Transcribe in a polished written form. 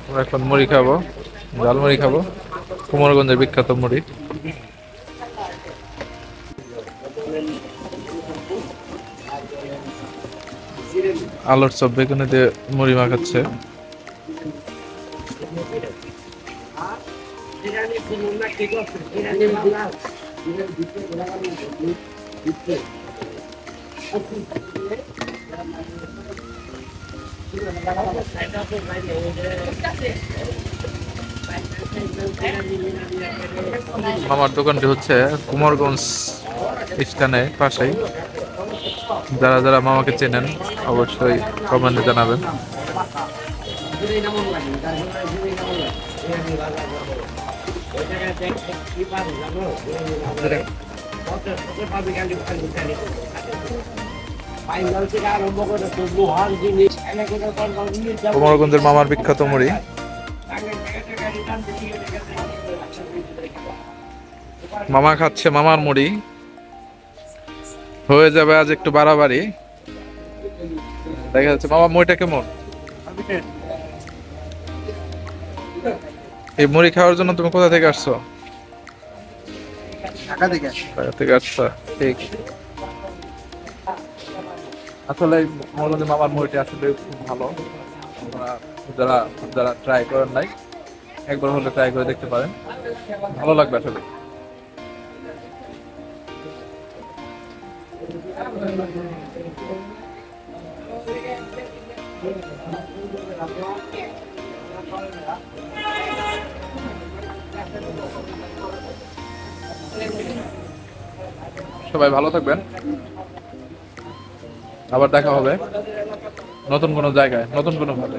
আমরা এখন মুড়ি খাবো, ঝালমুড়ি খাবো, কুমারগঞ্জের বিখ্যাত মুড়ি। আলুর চপ বেগুনি দিয়ে মুড়ি মাখাচ্ছে। আমার দোকানটি হচ্ছে কুমারগঞ্জ স্থানে পাশেই। যারা যারা মামাকে চেনেন অবশ্যই কমেন্টে জানাবেন। কুমারগঞ্জের মামার বিখ্যাত মুড়ি। মামা খাচ্ছে মামার মুড়ি। হয়ে যাবে আজ একটু বাড়াবাড়ি। দেখা যাচ্ছে মামা মুড়িটা কেমন? এই মুড়ি খাওয়ার জন্য তুমি কোথা থেকে আসছো? ঢাকা থেকে আসছো, ঠিক। আসলে মৌলানা মামার মুড়িটা আসলে খুব ভালো। আপনারা যারা যারা ট্রাই করেন নাই, একবার হলে ট্রাই করে দেখতে পারেন, ভালো লাগবে আসলে। সবাই ভালো থাকবেন, আবার দেখা হবে নতুন কোনো জায়গায়, নতুন কোনো ভাবে।